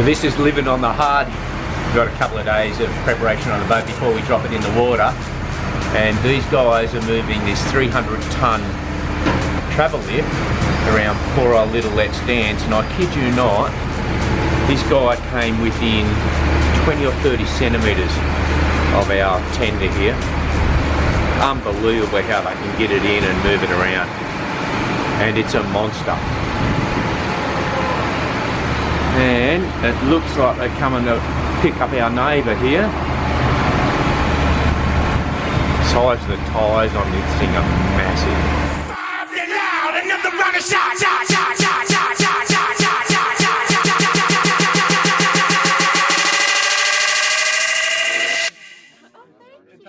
this is living on the hard. We've got a couple of days of preparation on the boat before we drop it in the water. And these guys are moving this 300-ton travel lift around poor old little Let's Dance, and I kid you not, this guy came within 20 or 30 centimetres of our tender here. Unbelievable how they can get it in and move it around. And it's a monster. And it looks like they're coming to pick up our neighbour here. The size of the tyres on this thing are massive.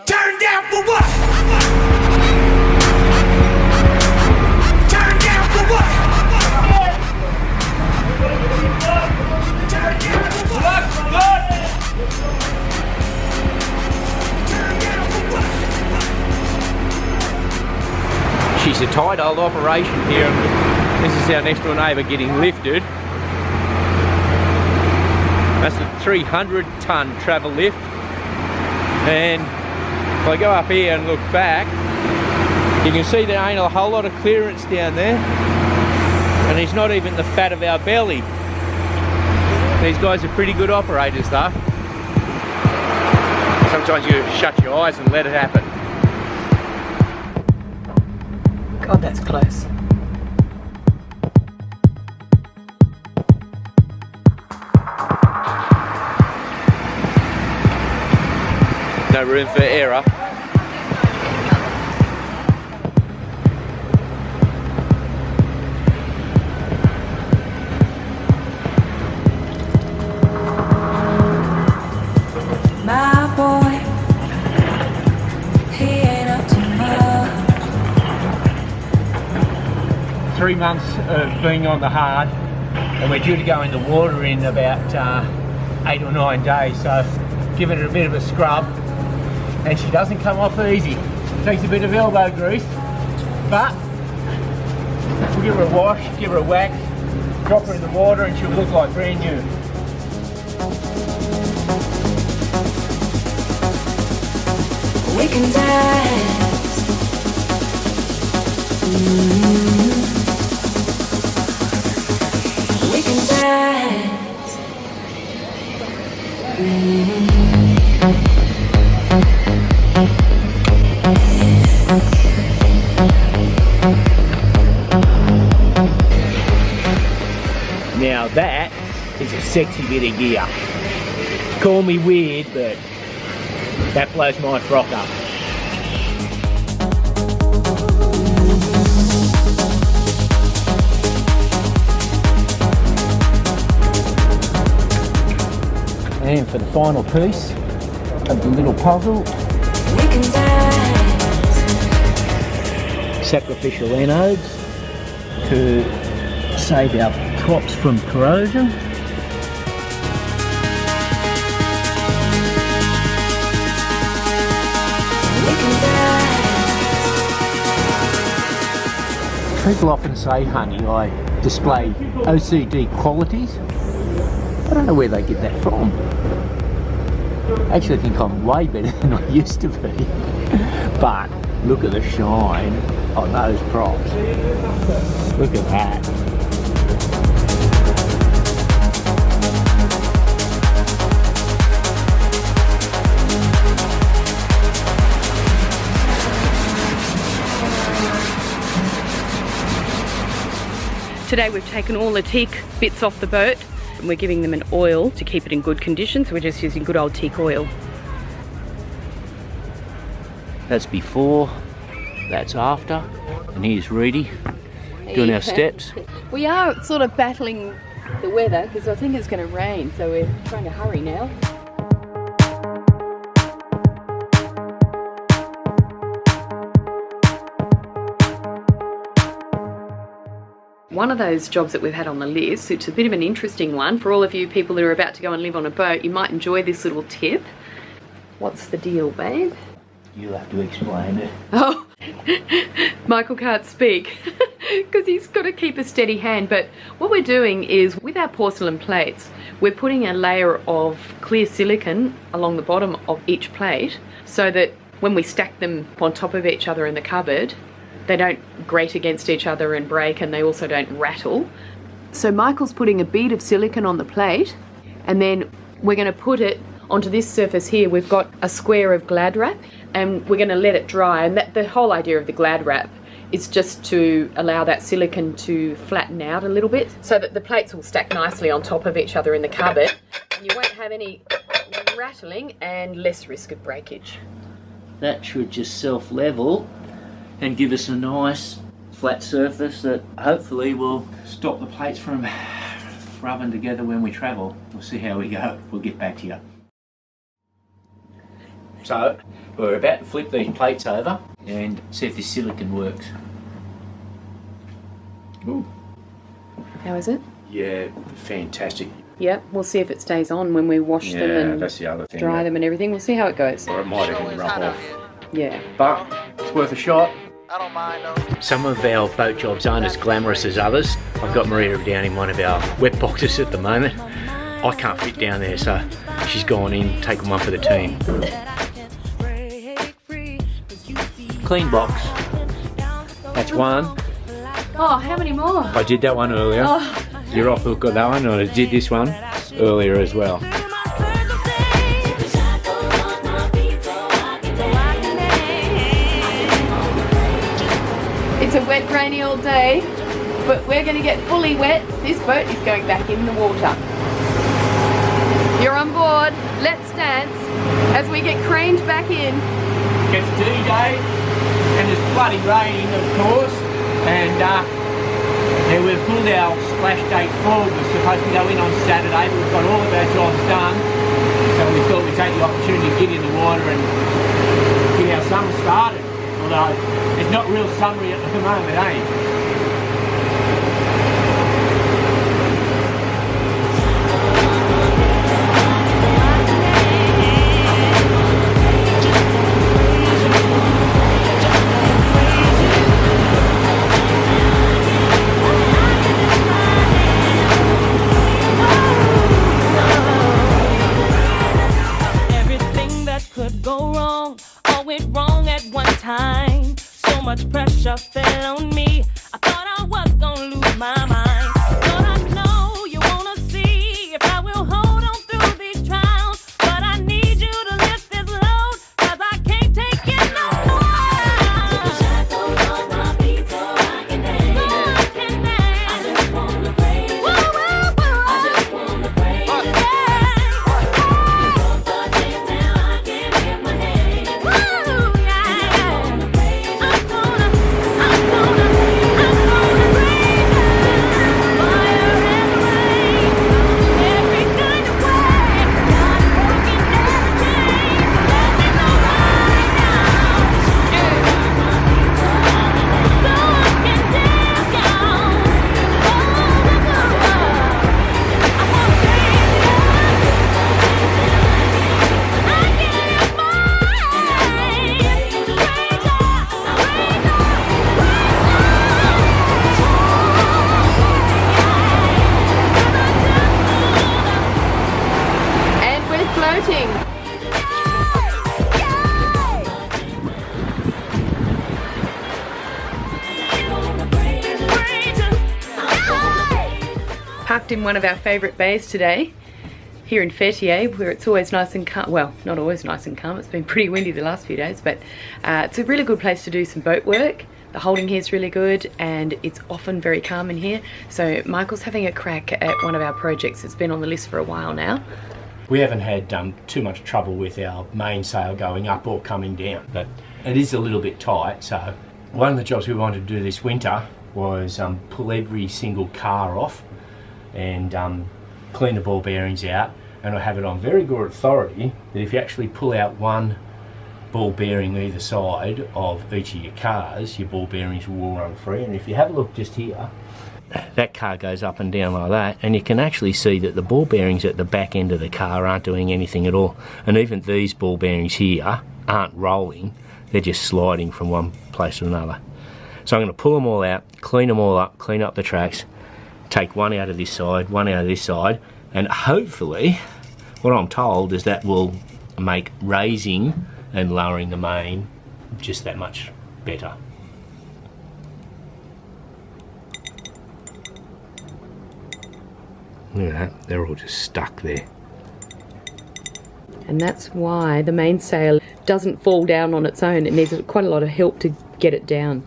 Turn down for what? Turn down for what? Turn down for what? She's a tight old operation here. This is our next door neighbour getting lifted. That's a 300-ton travel lift. And if I go up here and look back, you can see there ain't a whole lot of clearance down there. And there's not even the fat of our belly. These guys are pretty good operators though. Sometimes you shut your eyes and let it happen. God, that's close. No room for error. My boy, he ain't up to much. 3 months of being on the hard, and we're due to go in the water in about 8 or 9 days, so giving it a bit of a scrub. And she doesn't come off easy. Takes a bit of elbow grease, but we'll give her a wash, give her a wax, drop her in the water, and she'll look like brand new. We can dance. We can dance. Now that is a sexy bit of gear. Call me weird, but that blows my frock up. And for the final piece of the little puzzle, We can dance. sacrificial anodes to save our props from corrosion. We can dance. People often say, honey, I display OCD qualities. I don't know where they get that from. I actually think I'm way better than I used to be. But look at the shine on those props. Look at that. Today we've taken all the teak bits off the boat and we're giving them an oil to keep it in good condition, so we're just using good old teak oil. That's before, that's after, and here's Reedy doing our steps. We are sort of battling the weather because I think it's going to rain, so we're trying to hurry now. One of those jobs that we've had on the list, it's a bit of an interesting one. For all of you people that are about to go and live on a boat, you might enjoy this little tip. What's the deal, babe? You'll have to explain it. Oh, Michael can't speak. because he's got to keep a steady hand. But what we're doing is, with our porcelain plates, we're putting a layer of clear silicone along the bottom of each plate so that when we stack them on top of each other in the cupboard, they don't grate against each other and break, and they also don't rattle. So Michael's putting a bead of silicone on the plate, and then we're going to put it onto this surface here. We've got a square of Glad wrap, and we're going to let it dry. And the whole idea of the Glad wrap is just to allow that silicone to flatten out a little bit so that the plates will stack nicely on top of each other in the cupboard, and you won't have any rattling and less risk of breakage. That should just self-level and give us a nice flat surface that hopefully will stop the plates from rubbing together when we travel. We'll see how we go. We'll get back to you. So we're about to flip these plates over and see if this silicone works. Ooh. How is it? Yeah, fantastic. Yep, we'll see if it stays on when we wash them and that's the other thing. dry them and everything. We'll see how it goes. Or it might even rub off. Yeah. But it's worth a shot. I don't mind though. Some of our boat jobs aren't as glamorous as others. I've got Maria down in one of our wet boxes at the moment. I can't fit down there, so she's gone in, taken one for the team. Clean box. That's one. Oh, how many more? I did that one earlier. Oh. You're off hook on that one, or I did this one earlier as well. It's a wet, rainy all day, but we're going to get fully wet. This boat is going back in the water. You're on board. Let's dance as we get craned back in. It's D-Day, and it's bloody raining, of course, and we've pulled our splash date forward. We're supposed to go in on Saturday, but we've got all of our jobs done, so we thought we'd take the opportunity to get in the water and get our summer started. Although it's not real summery at the moment, eh? Everything that could go wrong all went wrong at one time. So much pressure fell on me. I thought I was gonna lose my mind. But I know you wanna see if I will hold on through these trials. But I need you to lift this load, 'cause I can't take it no more. Took the shackles off my feet so I can dance. So I can dance. I just wanna praise you. I just wanna praise you. Both the days now I can't get my head. Woo, yeah. I'm gonna praise you. Fire and rain, every kind of way. God working every day. Let me know right now. So I can dance down. Oh, I wanna praise you. I can't find praise you. And we're floating. Parked in one of our favourite bays today, here in Fetier, where it's always nice and calm. Well, not always nice and calm, it's been pretty windy the last few days, but it's a really good place to do some boat work. The holding here is really good, and it's often very calm in here. So Michael's having a crack at one of our projects that's been on the list for a while now. We haven't had too much trouble with our mainsail going up or coming down, but it is a little bit tight. So one of the jobs we wanted to do this winter was pull every single car off and clean the ball bearings out, and I have it on very good authority that if you actually pull out one ball bearing either side of each of your cars, your ball bearings will run free. And if you have a look just here, that car goes up and down like that, and you can actually see that the ball bearings at the back end of the car aren't doing anything at all. And even these ball bearings here aren't rolling, they're just sliding from one place to another. So I'm going to pull them all out, clean them all up, clean up the tracks, take one out of this side, one out of this side, and hopefully, what I'm told is that will make raising and lowering the main just that much better. Look at that, they're all just stuck there. And that's why the mainsail doesn't fall down on its own. It needs quite a lot of help to get it down.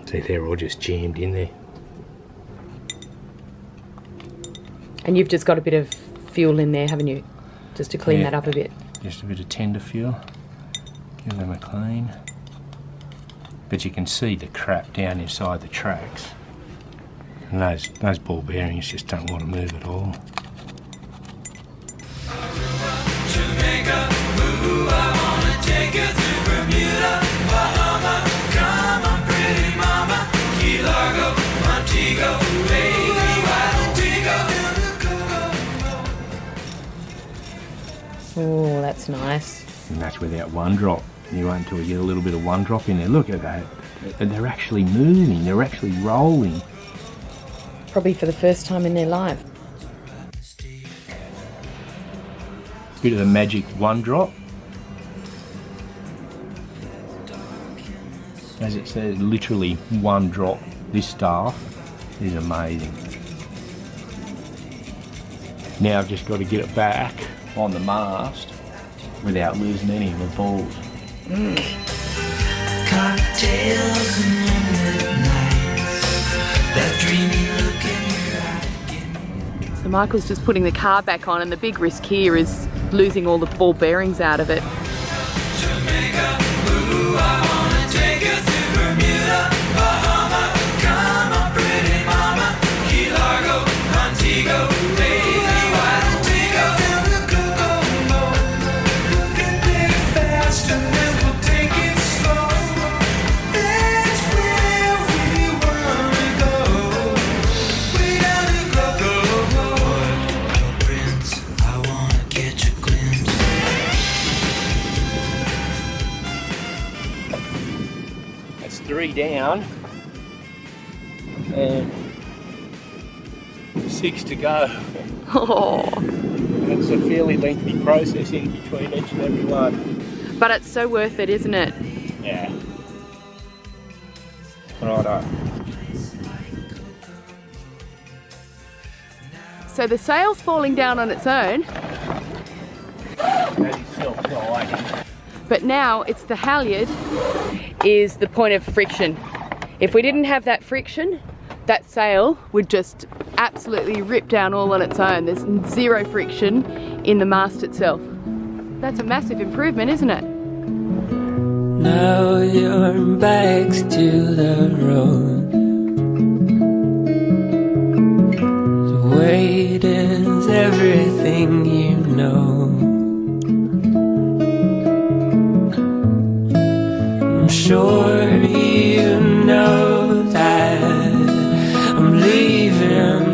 See, they're all just jammed in there. And you've just got a bit of fuel in there, haven't you? Just to clean that up a bit. Just a bit of tender fuel. Give them a clean. But you can see the crap down inside the tracks. And those ball bearings just don't want to move at all. Jamaica, ooh, I wanna take you to Bermuda, Bahama, come on, pretty mama, Key Largo, Montego, baby, why don't you go? Oh, that's nice. And that's without one drop. You wait until you get a little bit of one drop in there. Look at that. And they're actually moving, they're actually rolling. Probably for the first time in their life. Bit of the magic one drop. As it says, literally one drop. This staff is amazing. Now I've just got to get it back on the mast without losing any of the balls. Cocktails and moonlit nights, that dreamy look in your eye. So Michael's just putting the car back on, and the big risk here is losing all the ball bearings out of it. Jamaica, ooh, I wanna take you to Bermuda, Bahama, come on, pretty mama, Key Largo, Montego, baby, why don't we go down to Kokomo? We can take it fast and then we'll take it slow. That's where we wanna go. Way down to Kokomo. Your prince, I wanna catch a glimpse. That's 3 down and 6 to go. Oh, It's a fairly lengthy process in between each and every one. but it's so worth it, isn't it? Yeah. Righto. So the sail's falling down on its own, That is self-gliding. but now it's the halyard is the point of friction. If we didn't have that friction, that sail would just absolutely rip down all on its own. There's zero friction in the mast itself. That's a massive improvement, isn't it? Now your back's to the road. The weight is everything you know. I'm sure you know that I'm leaving.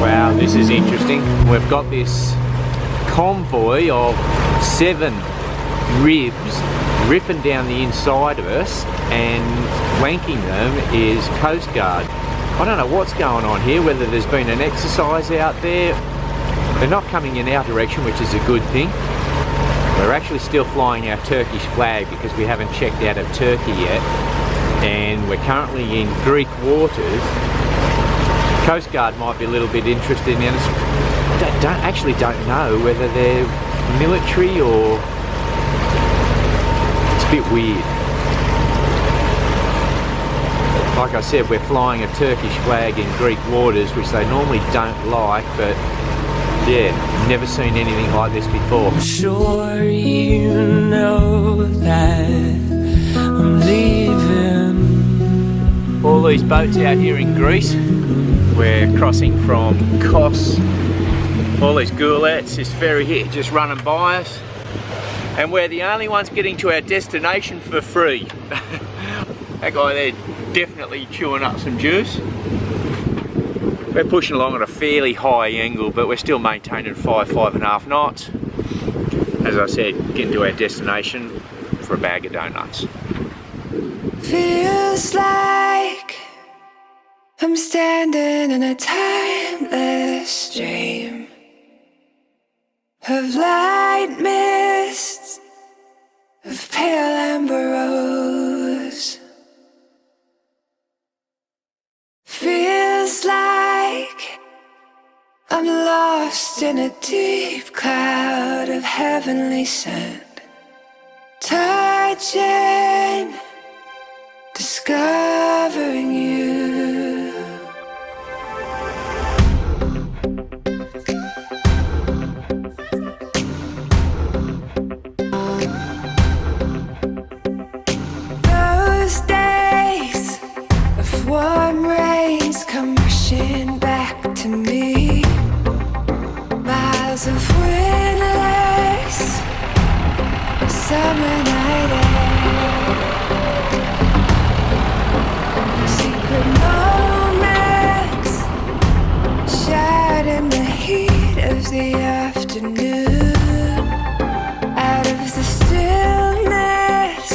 Wow, this is interesting. We've got this convoy of 7 ribs ripping down the inside of us, and flanking them is Coast Guard. I don't know what's going on here, whether there's been an exercise out there. They're not coming in our direction, which is a good thing. We're actually still flying our Turkish flag because we haven't checked out of Turkey yet, and we're currently in Greek waters. Coast Guard might be a little bit interested in us. Don't know whether they're military or... It's a bit weird. Like I said, we're flying a Turkish flag in Greek waters, which they normally don't like, but yeah, never seen anything like this before. I'm sure you know that I'm leaving. All these boats out here in Greece, we're crossing from Kos. All these ghoulets, this ferry here just running by us, and we're the only ones getting to our destination for free. That guy there definitely chewing up some juice. We're pushing along at a fairly high angle, but we're still maintaining 5.5 knots. As I said, getting to our destination for a bag of donuts. Feels like I'm standing in a timeless dream of light mists, of pale amber rose. Feels like I'm lost in a deep cloud of heavenly scent, touching, discovering you. Those days of warm rains come rushing back to me. Miles of windless summer night air. Secret moments shared in the heat of the afternoon. Out of the stillness,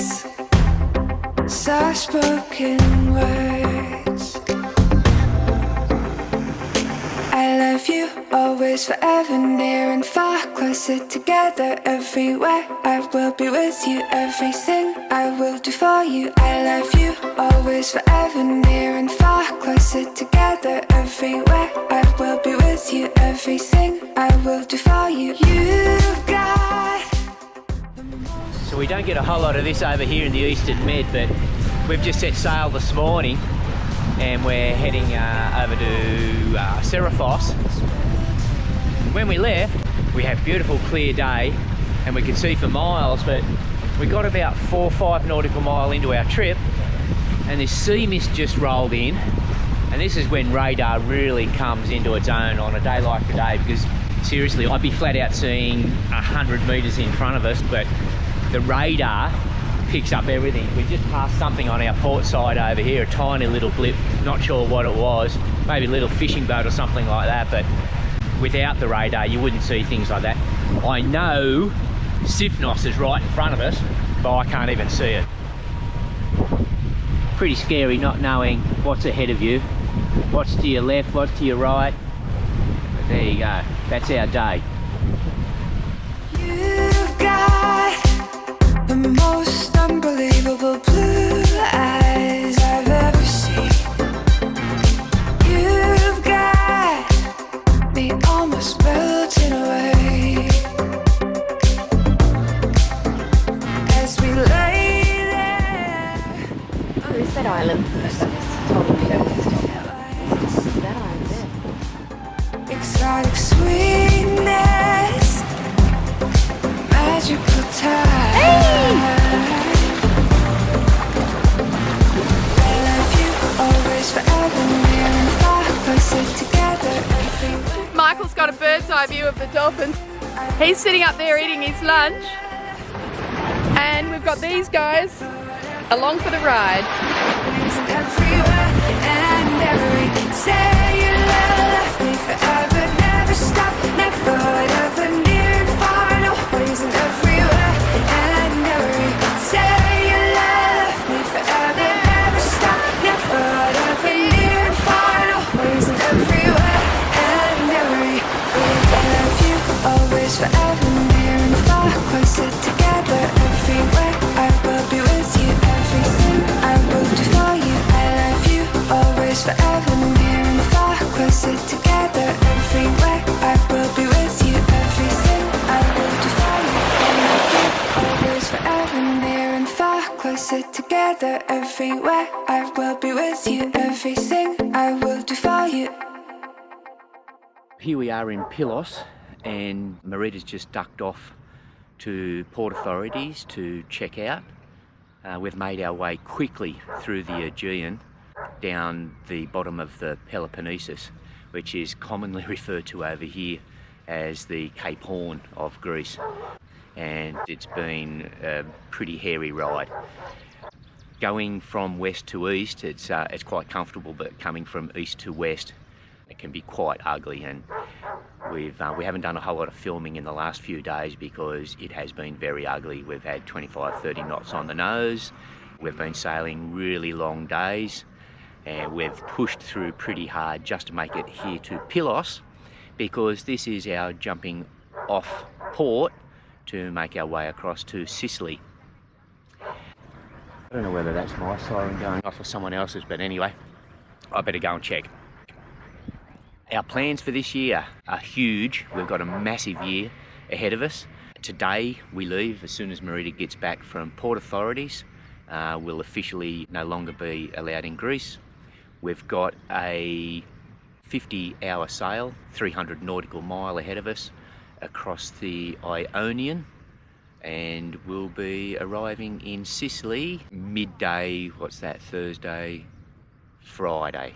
soft-spoken words. I love you, always, forever, near and far, closer together, everywhere. I will be with you, everything I will do for you. I love you, always, forever, near and far, closer together, everywhere. I will be with you, everything I will do for you. You've got. So we don't get a whole lot of this over here in the Eastern Med, but we've just set sail this morning and we're heading over to Serifos. When we left, we had a beautiful clear day and we could see for miles, but we got about 4 or 5 nautical mile into our trip and this sea mist just rolled in, and this is when radar really comes into its own on a day like today, because seriously, I'd be flat out seeing 100 metres in front of us, but the radar picks up everything. We just passed something on our port side over here, a tiny little blip, not sure what it was, maybe a little fishing boat or something like that, but without the radar you wouldn't see things like that. I know Sifnos is right in front of us, but I can't even see it. Pretty scary not knowing what's ahead of you, what's to your left, what's to your right. But there you go, that's our day. You've got the most unbelievable blue eyes I've ever seen. You've got me almost melting away as we lay there. Where is that island? That island there. Exotic sweetness, magical time. I love you, always, forever, near and far, closer together, everywhere. Michael's got a bird's eye view of the dolphins. He's sitting up there eating his lunch. And we've got these guys along for the ride. Everywhere and every cellular left me forever, never stop, never, ever, near and far, and always and everywhere and every cellular left me forever, never stop, never, ever, near and far, and always and everywhere and every. I love you, always, forever, near and far, closer together, everywhere. I will be with you, everything I will do for you. I love you, always, forever, near and far, closer together, everywhere. I will be with you, everything I will do for you. I love you, always, forever, near and far, closer together, everywhere. I will be with you, everything I will do for you. Here we are in Pylos, and Marita's just ducked off to port authorities to check out. We've made our way quickly through the Aegean down the bottom of the Peloponnesus, which is commonly referred to over here as the Cape Horn of Greece, and it's been a pretty hairy ride. Going from west to east, it's quite comfortable, but coming from east to west, It can be quite ugly, and we haven't done a whole lot of filming in the last few days because it has been very ugly. We've had 25, 30 knots on the nose. We've been sailing really long days, and we've pushed through pretty hard just to make it here to Pylos, because this is our jumping off port to make our way across to Sicily. I don't know whether that's my siren going off or someone else's, but anyway, I better go and check. Our plans for this year are huge. We've got a massive year ahead of us. Today we leave as soon as Marita gets back from port authorities. We'll officially no longer be allowed in Greece. We've got a 50-hour sail, 300 nautical mile ahead of us across the Ionian, and we'll be arriving in Sicily midday, what's that, Thursday, Friday.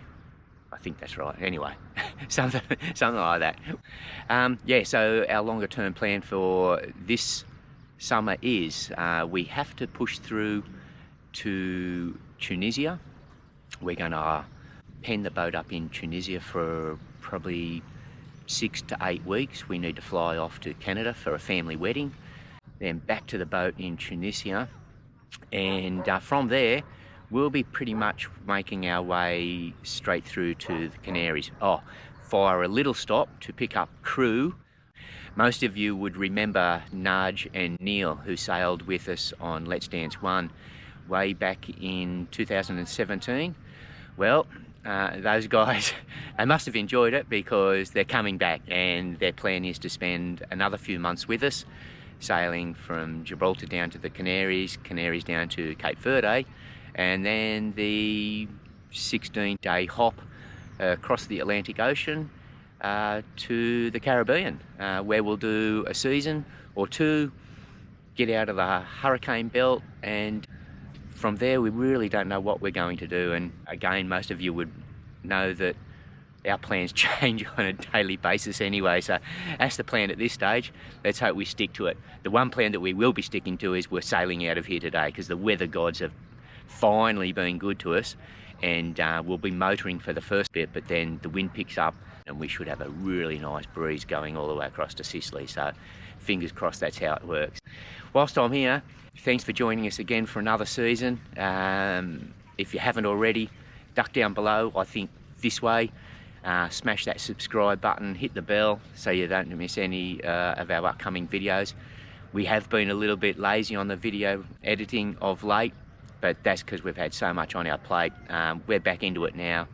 I think that's right. Anyway, something like that. Yeah, so our longer term plan for this summer is we have to push through to Tunisia. We're going to pen the boat up in Tunisia for probably 6 to 8 weeks. We need to fly off to Canada for a family wedding, then back to the boat in Tunisia, and from there we'll be pretty much making our way straight through to the Canaries. Oh, for a little stop to pick up crew. Most of you would remember Naj and Neil, who sailed with us on Let's Dance 1 way back in 2017. Well, those guys, they must have enjoyed it because they're coming back, and their plan is to spend another few months with us, sailing from Gibraltar down to the Canaries, Canaries down to Cape Verde, and then the 16-day hop across the Atlantic Ocean to the Caribbean, where we'll do a season or two, get out of the hurricane belt, and from there we really don't know what we're going to do. And again, most of you would know that our plans change on a daily basis anyway, so that's the plan at this stage. Let's hope we stick to it. The one plan that we will be sticking to is we're sailing out of here today, because the weather gods have finally been good to us, and we'll be motoring for the first bit, but then the wind picks up and we should have a really nice breeze going all the way across to Sicily. So fingers crossed that's how it works. Whilst I'm here, thanks for joining us again for another season. If you haven't already, duck down below, I think this way, smash that subscribe button, hit the bell so you don't miss any of our upcoming videos. We have been a little bit lazy on the video editing of late, but that's because we've had so much on our plate. We're back into it now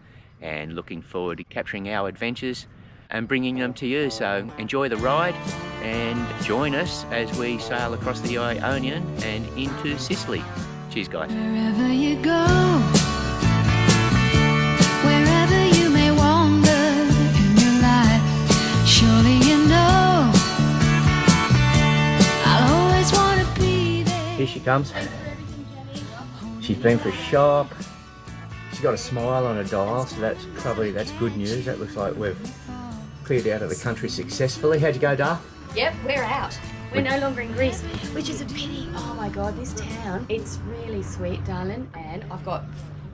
and looking forward to capturing our adventures and bringing them to you. So enjoy the ride and join us as we sail across the Ionian and into Sicily. Cheers, guys. Wherever you go, wherever you may wander in your life, surely you know I'll always want to be there. Here she comes. She's been for a shop. She's got a smile on her dial, so that's good news. That looks like we've cleared out of the country successfully. How'd you go, Dar? Yep, we're out. We're no longer in Greece, which is a pity. Oh my God, this town, it's really sweet, darling. And I've got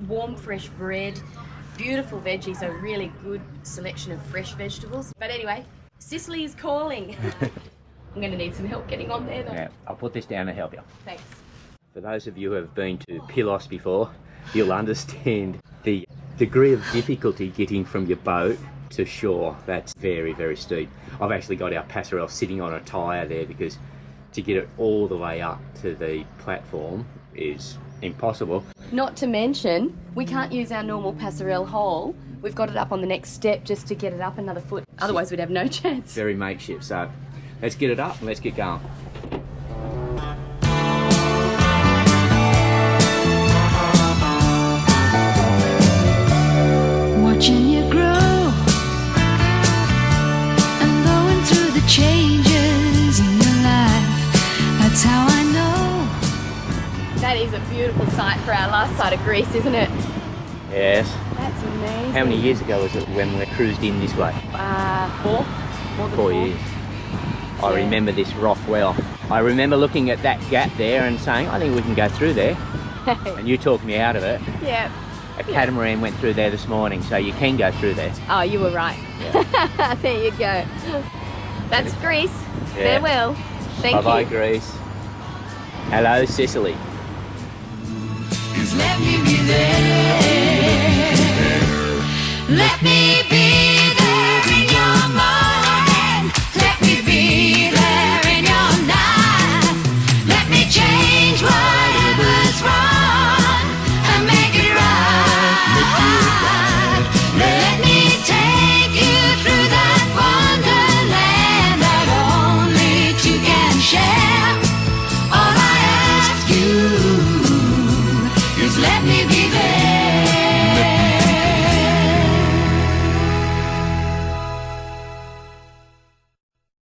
warm, fresh bread, beautiful veggies, a really good selection of fresh vegetables. But anyway, Sicily is calling. I'm going to need some help getting on there though. Yeah, I'll put this down to help you. Thanks. For those of you who have been to Pylos before, you'll understand the degree of difficulty getting from your boat to shore. That's very, very steep. I've actually got our passerelle sitting on a tyre there because to get it all the way up to the platform is impossible. Not to mention, we can't use our normal passerelle hole. We've got it up on the next step just to get it up another foot. Otherwise we'd have no chance. Very makeshift, so let's get it up and let's get going. Watching you grow and going through the changes in your life, that's how I know. That is a beautiful sight for our last sight of Greece, isn't it? Yes. That's amazing. How many years ago was it when we cruised in this way? 4. More than 4 years. I remember this rock well. I remember looking at that gap there and saying, I think we can go through there. And you talked me out of it. Yeah. a catamaran went through there this morning, so you can go through there. Oh, you were right. There you go. That's Greece. Yeah. Farewell. Thank Bye-bye, you. Greece. Hello, Sicily. Let me be there. Let me be